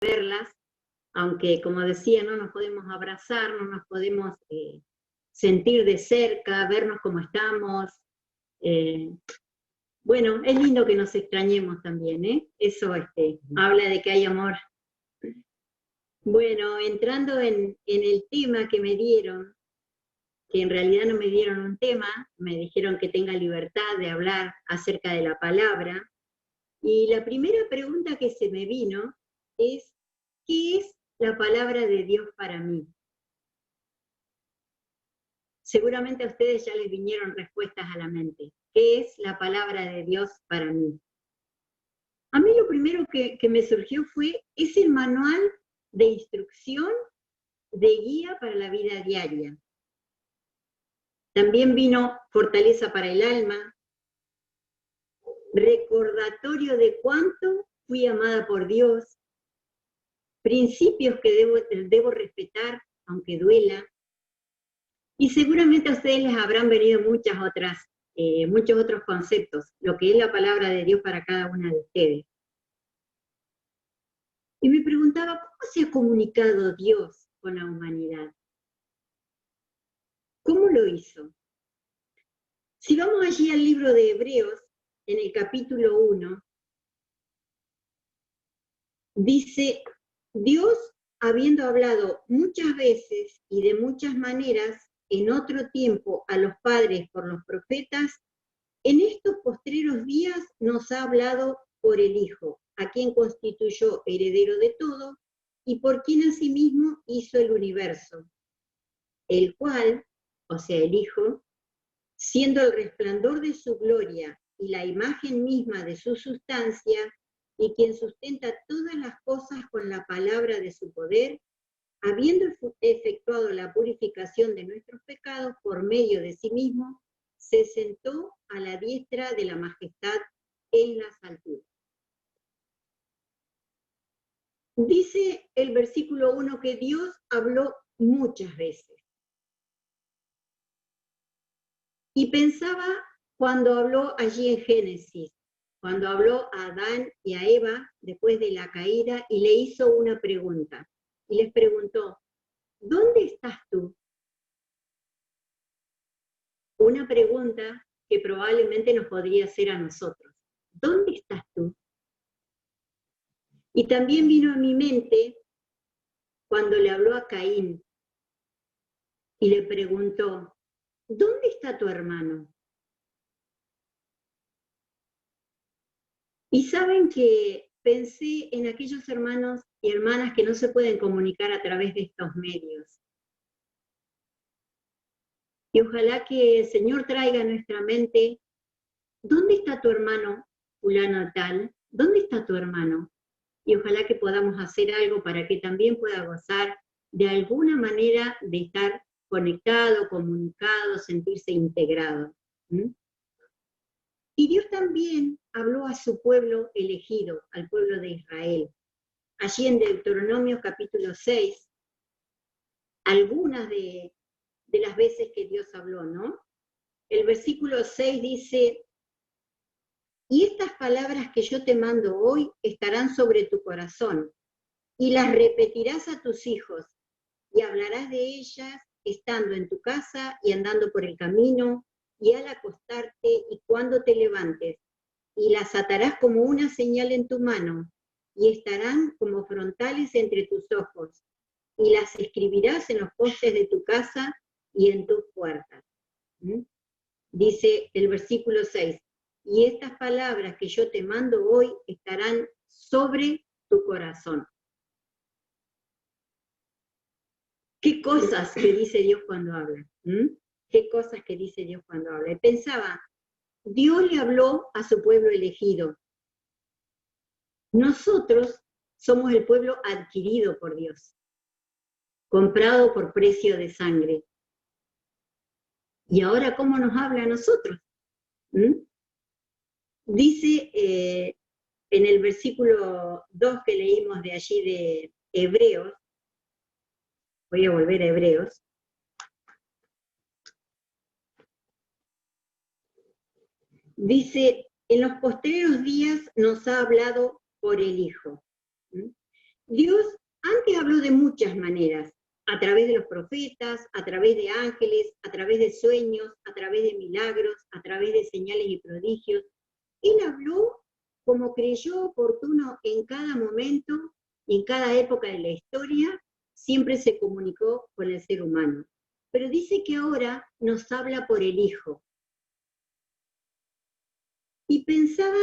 verlas, aunque como decía, no nos podemos abrazar, no nos podemos sentir de cerca, vernos como estamos. Bueno, es lindo que nos extrañemos también, ¿eh? Eso habla de que hay amor. Bueno, entrando en el tema que me dieron, que en realidad no me dieron un tema, me dijeron que tenga libertad de hablar acerca de la palabra. Y la primera pregunta que se me vino es, ¿qué es la palabra de Dios para mí? Seguramente a ustedes ya les vinieron respuestas a la mente. ¿Qué es la palabra de Dios para mí? A mí lo primero que me surgió fue, es el manual de instrucción, de guía para la vida diaria. También vino fortaleza para el alma, recordatorio de cuánto fui amada por Dios, principios que debo respetar, aunque duela, y seguramente a ustedes les habrán venido muchos otros conceptos, lo que es la palabra de Dios para cada una de ustedes. Y me preguntaba, ¿cómo se ha comunicado Dios con la humanidad? ¿Cómo lo hizo? Si vamos allí al libro de Hebreos, en el capítulo 1, dice, Dios, habiendo hablado muchas veces y de muchas maneras en otro tiempo a los padres por los profetas, en estos postreros días nos ha hablado por el Hijo, a quien constituyó heredero de todo y por quien asimismo hizo el universo, el cual, o sea, el Hijo, siendo el resplandor de su gloria y la imagen misma de su sustancia, y quien sustenta todas las cosas con la palabra de su poder, habiendo efectuado la purificación de nuestros pecados por medio de sí mismo, se sentó a la diestra de la majestad en las alturas. Dice el versículo 1 que Dios habló muchas veces. Y pensaba cuando habló allí en Génesis, cuando habló a Adán y a Eva después de la caída y le hizo una pregunta. Y les preguntó, ¿dónde estás tú? Una pregunta que probablemente nos podría hacer a nosotros. ¿Dónde estás tú? Y también vino a mi mente cuando le habló a Caín y le preguntó, ¿dónde está tu hermano? Y saben que pensé en aquellos hermanos y hermanas que no se pueden comunicar a través de estos medios. Y ojalá que el Señor traiga a nuestra mente, ¿dónde está tu hermano fulano tal? ¿Dónde está tu hermano? Y ojalá que podamos hacer algo para que también pueda gozar de alguna manera de estar conectado, comunicado, sentirse integrado. ¿Mm? Y Dios también habló a su pueblo elegido, al pueblo de Israel. Allí en Deuteronomio capítulo 6, algunas de las veces que Dios habló, ¿no? El versículo 6 dice, y estas palabras que yo te mando hoy estarán sobre tu corazón, y las repetirás a tus hijos, y hablarás de ellas estando en tu casa y andando por el camino, y al acostarte y cuando te levantes, y las atarás como una señal en tu mano, y estarán como frontales entre tus ojos, y las escribirás en los postes de tu casa y en tus puertas. ¿Mm? Dice el versículo 6, y estas palabras que yo te mando hoy estarán sobre tu corazón. ¿Qué cosas que dice Dios cuando habla? ¿Mm? ¿Qué cosas que dice Dios cuando habla? Y pensaba, Dios le habló a su pueblo elegido. Nosotros somos el pueblo adquirido por Dios, comprado por precio de sangre. ¿Y ahora cómo nos habla a nosotros? ¿Mm? Dice en el versículo 2 que leímos de allí de Hebreos, voy a volver a Hebreos, dice, en los postreros días nos ha hablado por el Hijo. ¿Mm? Dios antes habló de muchas maneras, a través de los profetas, a través de ángeles, a través de sueños, a través de milagros, a través de señales y prodigios. Él habló como creyó oportuno en cada momento y en cada época de la historia, siempre se comunicó con el ser humano. Pero dice que ahora nos habla por el Hijo. Y pensaba,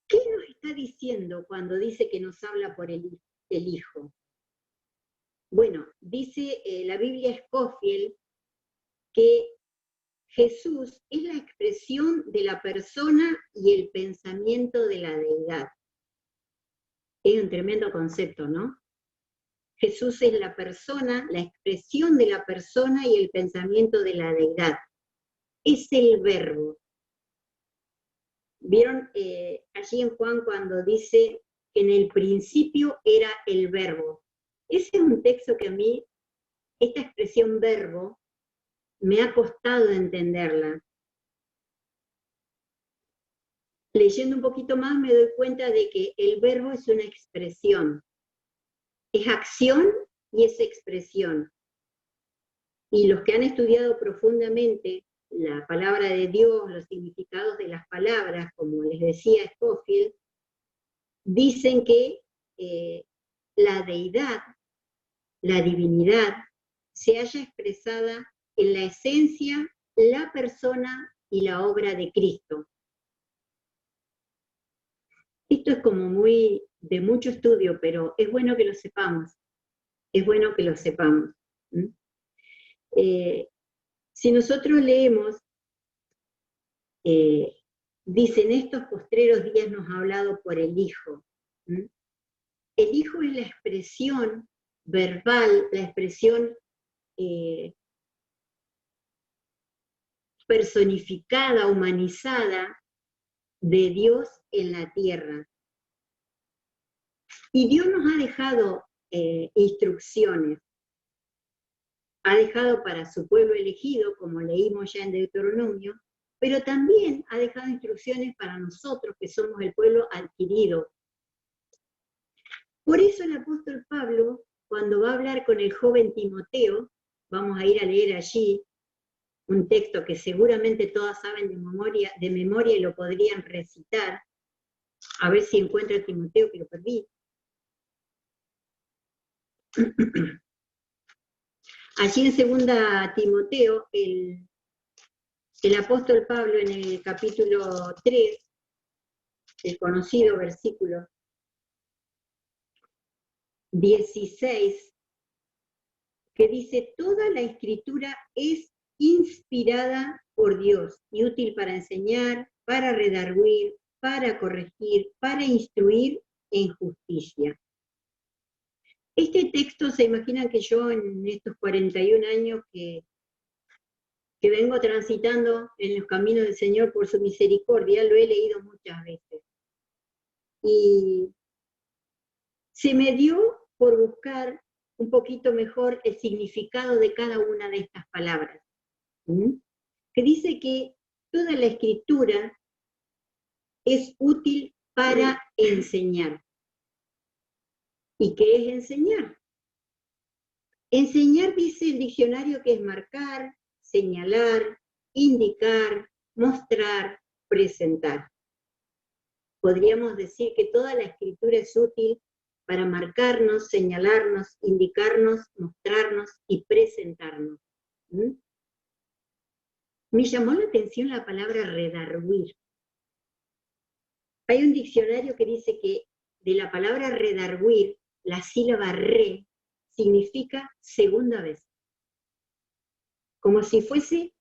¿qué nos está diciendo cuando dice que nos habla por el Hijo? Bueno, dice la Biblia Scofield que Jesús es la expresión de la persona y el pensamiento de la deidad. Es un tremendo concepto, ¿no? Jesús es la persona, la expresión de la persona y el pensamiento de la deidad. Es el verbo. ¿Vieron allí en Juan cuando dice que en el principio era el verbo? Ese es un texto que a mí, esta expresión verbo, me ha costado entenderla. Leyendo un poquito más me doy cuenta de que el verbo es una expresión. Es acción y es expresión. Y los que han estudiado profundamente la palabra de Dios, los significados de las palabras, como les decía Scofield, dicen que la deidad, la divinidad, se halla expresada en la esencia, la persona y la obra de Cristo. Esto es como muy de mucho estudio, pero es bueno que lo sepamos. Es bueno que lo sepamos. Si nosotros leemos, dice, en estos postreros días nos ha hablado por el Hijo. El Hijo es la expresión verbal, la expresión personificada, humanizada de Dios en la tierra. Y Dios nos ha dejado instrucciones. Ha dejado para su pueblo elegido, como leímos ya en Deuteronomio, pero también ha dejado instrucciones para nosotros, que somos el pueblo adquirido. Por eso el apóstol Pablo, cuando va a hablar con el joven Timoteo, vamos a ir a leer allí un texto que seguramente todas saben de memoria y lo podrían recitar. A ver si encuentro a Timoteo, que lo perdí. Allí en 2 Timoteo, el apóstol Pablo en el capítulo 3, el conocido versículo 16, que dice, toda la escritura es inspirada por Dios y útil para enseñar, para redarguir, para corregir, para instruir en justicia. Este texto, se imaginan que yo en estos 41 años que vengo transitando en los caminos del Señor por su misericordia, lo he leído muchas veces. Y se me dio por buscar un poquito mejor el significado de cada una de estas palabras. Que dice que toda la escritura es útil para enseñar. ¿Y qué es enseñar? Enseñar, dice el diccionario, que es marcar, señalar, indicar, mostrar, presentar. Podríamos decir que toda la escritura es útil para marcarnos, señalarnos, indicarnos, mostrarnos y presentarnos. Me llamó la atención la palabra redarguir. Hay un diccionario que dice que de la palabra redarguir, la sílaba re significa segunda vez. Como si fuese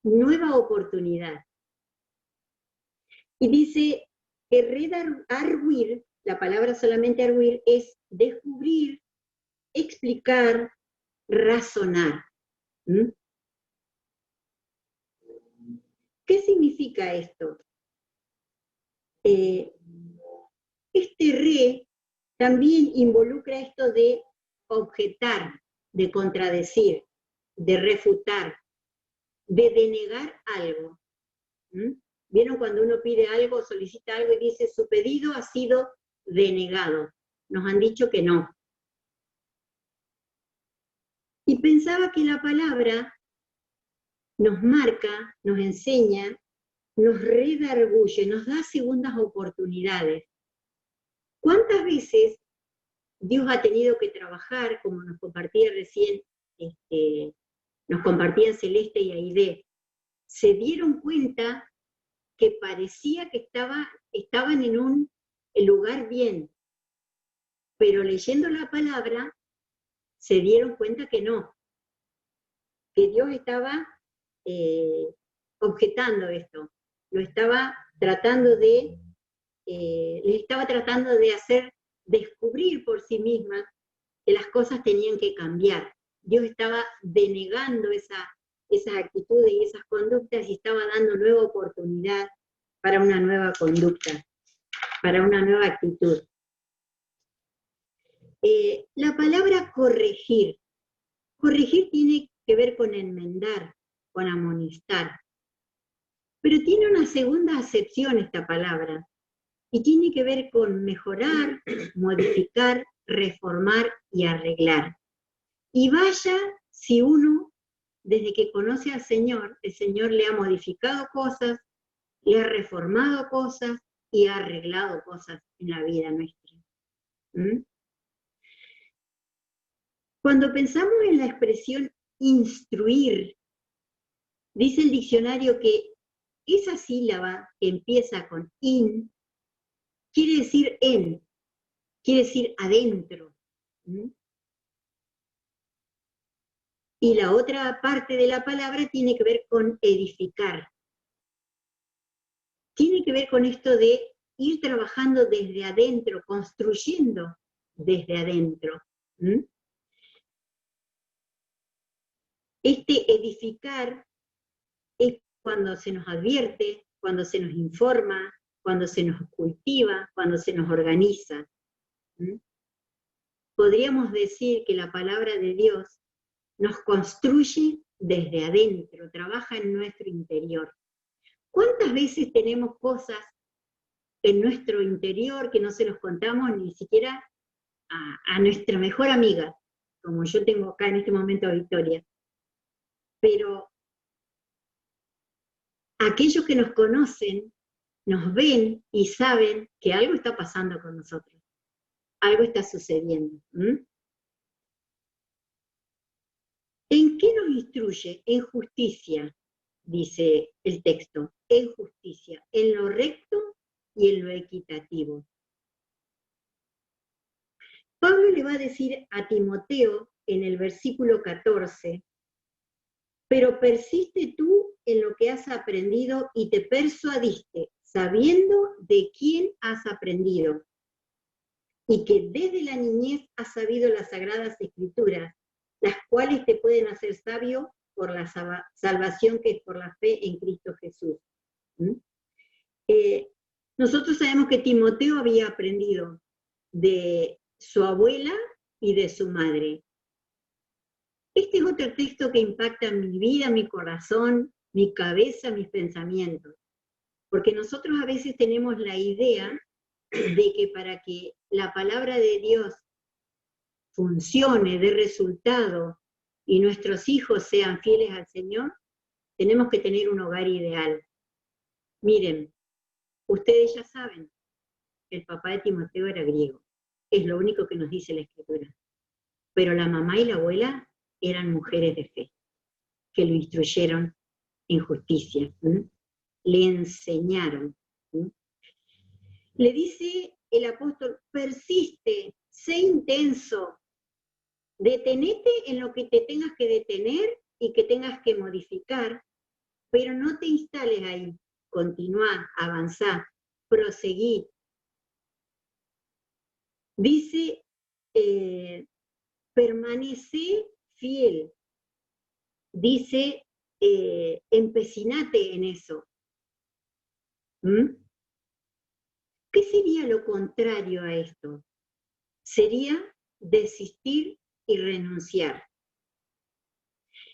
nueva oportunidad. Y dice que redarguir, la palabra solamente arguir, es descubrir, explicar, razonar. ¿Qué significa esto? Este re también involucra esto de objetar, de contradecir, de refutar, de denegar algo. ¿Vieron cuando uno pide algo, solicita algo y dice, su pedido ha sido denegado, nos han dicho que no. Y pensaba que la palabra nos marca, nos enseña, nos redarguye, nos da segundas oportunidades. ¿Cuántas veces Dios ha tenido que trabajar, como nos compartía recién, nos compartían Celeste y Aide? Se dieron cuenta que parecía que estaban en un lugar bien, pero leyendo la palabra se dieron cuenta que no, que Dios estaba objetando esto, lo estaba tratando de, les estaba tratando de hacer descubrir por sí misma que las cosas tenían que cambiar. Dios estaba denegando esas actitudes y esas conductas y estaba dando nueva oportunidad para una nueva conducta, para una nueva actitud. La palabra corregir. Corregir tiene que ver con enmendar, con amonestar. Pero tiene una segunda acepción esta palabra, y tiene que ver con mejorar, modificar, reformar y arreglar. Y vaya si uno, desde que conoce al Señor, el Señor le ha modificado cosas, le ha reformado cosas y ha arreglado cosas en la vida nuestra. Cuando pensamos en la expresión instruir, dice el diccionario que esa sílaba que empieza con in, quiere decir en, quiere decir adentro. Y la otra parte de la palabra tiene que ver con edificar. Tiene que ver con esto de ir trabajando desde adentro, construyendo desde adentro. Este edificar es cuando se nos advierte, cuando se nos informa, cuando se nos cultiva, cuando se nos organiza. Podríamos decir que la palabra de Dios nos construye desde adentro, trabaja en nuestro interior. ¿Cuántas veces tenemos cosas en nuestro interior que no se los contamos ni siquiera a nuestra mejor amiga, como yo tengo acá en este momento a Victoria? Pero aquellos que nos conocen, nos ven y saben que algo está pasando con nosotros, algo está sucediendo. ¿En qué nos instruye? En justicia, dice el texto, en justicia, en lo recto y en lo equitativo. Pablo le va a decir a Timoteo en el versículo 14, pero persiste tú en lo que has aprendido y te persuadiste, sabiendo de quién has aprendido, y que desde la niñez has sabido las sagradas escrituras, las cuales te pueden hacer sabio por la salvación que es por la fe en Cristo Jesús. Nosotros sabemos que Timoteo había aprendido de su abuela y de su madre. Este es otro texto que impacta mi vida, mi corazón, mi cabeza, mis pensamientos. Porque nosotros a veces tenemos la idea de que para que la palabra de Dios funcione, dé resultado, y nuestros hijos sean fieles al Señor, tenemos que tener un hogar ideal. Miren, ustedes ya saben, el papá de Timoteo era griego. Es lo único que nos dice la Escritura. Pero la mamá y la abuela eran mujeres de fe, que lo instruyeron en justicia, le enseñaron. Le dice el apóstol, persiste, sé intenso, detenete en lo que te tengas que detener y que tengas que modificar, pero no te instales ahí, continúa, avanzá, proseguí. Dice, permanece fiel. Dice, empecinate en eso. ¿Qué sería lo contrario a esto? Sería desistir y renunciar.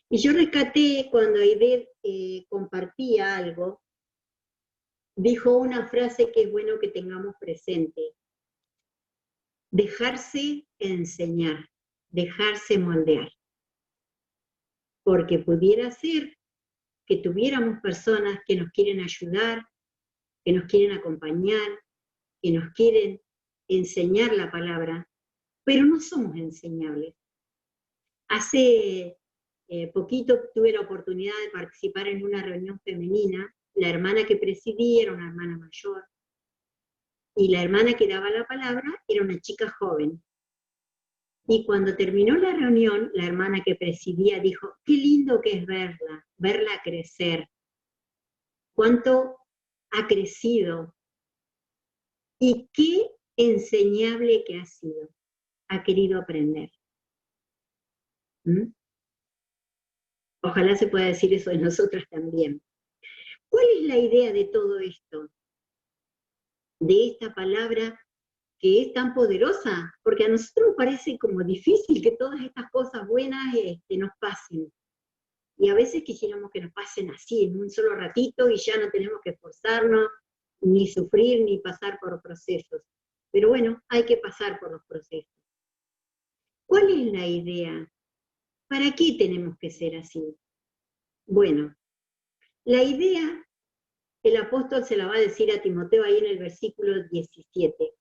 Y yo rescaté cuando Aide compartía algo, dijo una frase que es bueno que tengamos presente. dejarse enseñar, dejarse moldear. Porque pudiera ser que tuviéramos personas que nos quieren ayudar, que nos quieren acompañar, que nos quieren enseñar la palabra, pero no somos enseñables. Hace poquito tuve la oportunidad de participar en una reunión femenina. La hermana que presidía era una hermana mayor, y la hermana que daba la palabra era una chica joven. Y cuando terminó la reunión, la hermana que presidía dijo, qué lindo que es verla crecer, cuánto ha crecido, y qué enseñable que ha sido, ha querido aprender. ¿Mm? Ojalá se pueda decir eso de nosotras también. ¿Cuál es la idea de todo esto? De esta palabra que es tan poderosa, porque a nosotros nos parece como difícil que todas estas cosas buenas nos pasen. Y a veces quisiéramos que nos pasen así, en un solo ratito, y ya no tenemos que esforzarnos, ni sufrir, ni pasar por procesos. Pero bueno, hay que pasar por los procesos. ¿Cuál es la idea? ¿Para qué tenemos que ser así? Bueno, la idea, el apóstol se la va a decir a Timoteo ahí en el versículo 17,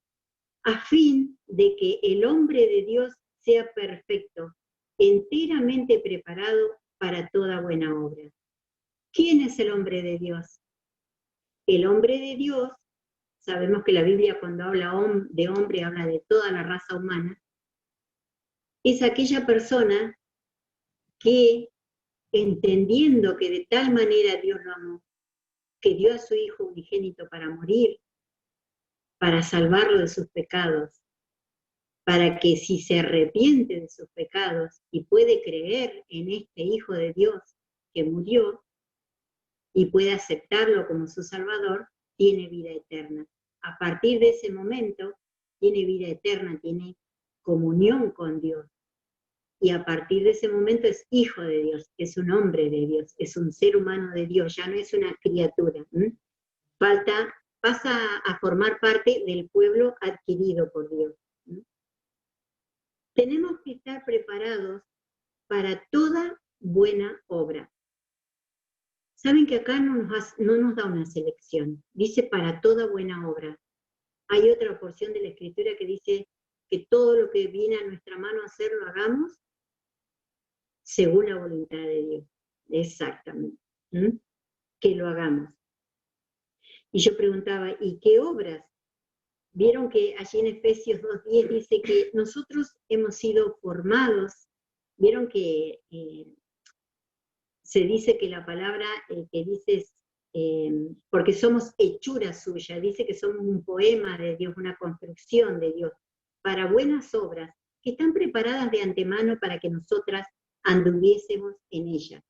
a fin de que el hombre de Dios sea perfecto, enteramente preparado para toda buena obra. ¿Quién es el hombre de Dios? El hombre de Dios, sabemos que la Biblia cuando habla de hombre habla de toda la raza humana, es aquella persona que, entendiendo que de tal manera Dios lo amó, que dio a su Hijo unigénito para morir, para salvarlo de sus pecados, para que si se arrepiente de sus pecados y puede creer en este Hijo de Dios que murió y puede aceptarlo como su Salvador, tiene vida eterna. A partir de ese momento, tiene vida eterna, tiene comunión con Dios. Y a partir de ese momento es hijo de Dios, es un hombre de Dios, es un ser humano de Dios, ya no es una criatura. Pasa a formar parte del pueblo adquirido por Dios. Tenemos que estar preparados para toda buena obra. Saben que acá no nos da una selección, dice para toda buena obra. Hay otra porción de la Escritura que dice que todo lo que viene a nuestra mano hacer lo hagamos según la voluntad de Dios. Exactamente. Que lo hagamos. Y yo preguntaba, ¿y qué obras? Vieron que allí en Efesios 2:10 dice que nosotros hemos sido formados. Vieron que se dice que la palabra que dice porque somos hechura suya, dice que somos un poema de Dios, una construcción de Dios, para buenas obras, que están preparadas de antemano para que nosotras anduviésemos en ellas.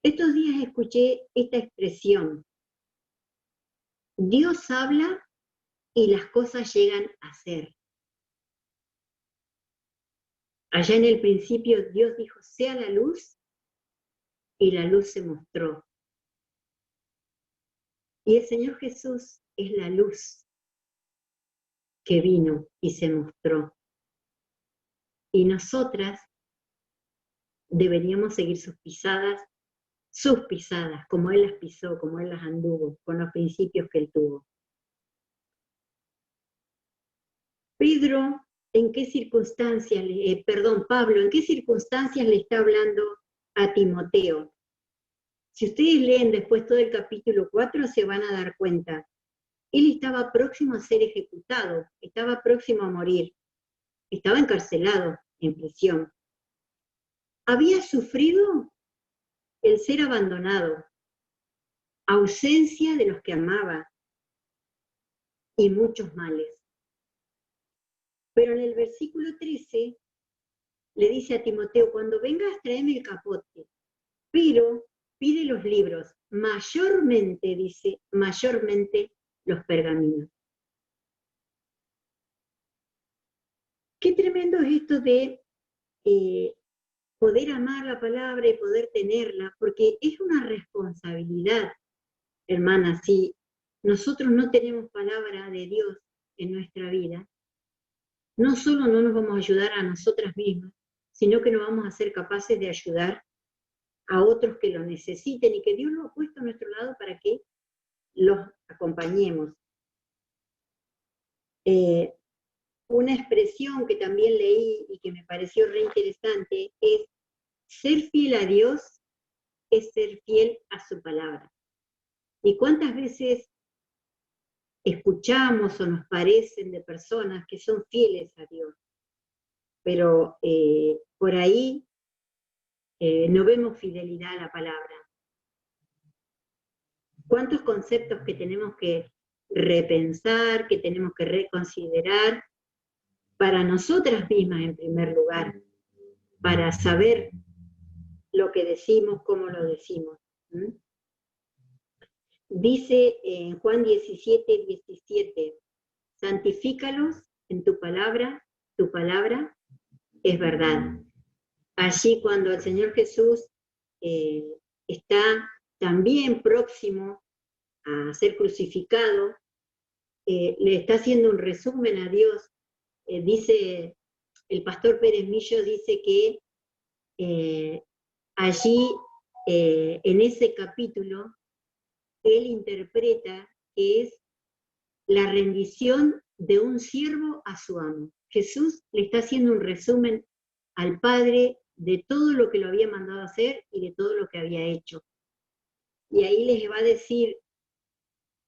Estos días escuché esta expresión, Dios habla y las cosas llegan a ser. Allá en el principio Dios dijo, sea la luz, y la luz se mostró. Y el Señor Jesús es la luz que vino y se mostró. Y nosotras deberíamos seguir sus pisadas, como Él las pisó, como Él las anduvo, con los principios que Él tuvo. Pablo, ¿en qué circunstancias le está hablando a Timoteo? Si ustedes leen después todo el capítulo 4, se van a dar cuenta. Él estaba próximo a ser ejecutado, estaba próximo a morir, estaba encarcelado, en prisión. Había sufrido el ser abandonado, ausencia de los que amaba y muchos males. Pero en el versículo 13 le dice a Timoteo, cuando vengas tráeme el capote, pero pide los libros, mayormente, dice, mayormente los pergaminos. Qué tremendo es esto de poder amar la palabra y poder tenerla, porque es una responsabilidad, hermana. Si nosotros no tenemos palabra de Dios en nuestra vida, no solo no nos vamos a ayudar a nosotras mismas, sino que nos vamos a ser capaces de ayudar a otros que lo necesiten y que Dios lo ha puesto a nuestro lado para que los acompañemos. Una expresión que también leí y que me pareció re interesante es: ser fiel a Dios es ser fiel a su palabra. ¿Y cuántas veces escuchamos o nos parecen de personas que son fieles a Dios? Pero por ahí no vemos fidelidad a la palabra. ¿Cuántos conceptos que tenemos que repensar, que tenemos que reconsiderar para nosotras mismas en primer lugar, para saber lo que decimos, cómo lo decimos? ¿Mm? Dice en Juan 17, 17, santifícalos en tu palabra es verdad. Allí cuando el Señor Jesús está también próximo a ser crucificado, le está haciendo un resumen a Dios. Dice, el pastor Pérez Millo dice que allí, en ese capítulo, él interpreta que es la rendición de un siervo a su amo. Jesús le está haciendo un resumen al Padre de todo lo que lo había mandado a hacer y de todo lo que había hecho. Y ahí les va a decir,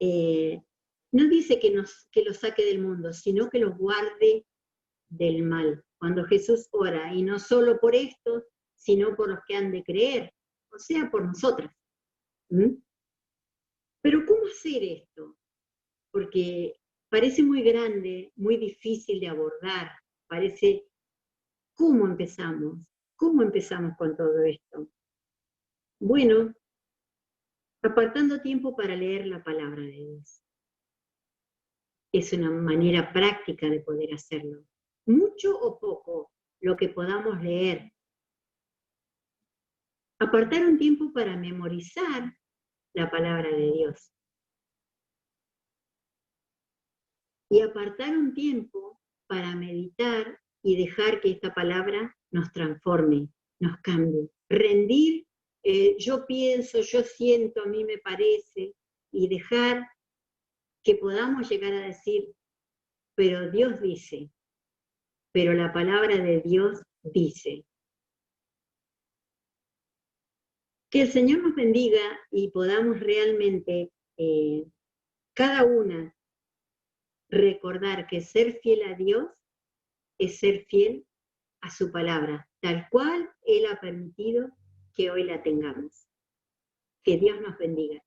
no dice que los saque del mundo, sino que los guarde del mal. Cuando Jesús ora, y no solo por estos, sino por los que han de creer, o sea, por nosotras. ¿Mm? Pero ¿cómo hacer esto? Porque parece muy grande, muy difícil de abordar, parece, ¿cómo empezamos? ¿Cómo empezamos con todo esto? Bueno, apartando tiempo para leer la palabra de Dios. Es una manera práctica de poder hacerlo. Mucho o poco, lo que podamos leer. Apartar un tiempo para memorizar la palabra de Dios. Y apartar un tiempo para meditar y dejar que esta palabra nos transforme, nos cambie. Rendir, yo pienso, yo siento, a mí me parece, y dejar que podamos llegar a decir, pero Dios dice, pero la palabra de Dios dice. Que el Señor nos bendiga y podamos realmente cada una recordar que ser fiel a Dios es ser fiel a su palabra, tal cual Él ha permitido que hoy la tengamos. Que Dios nos bendiga.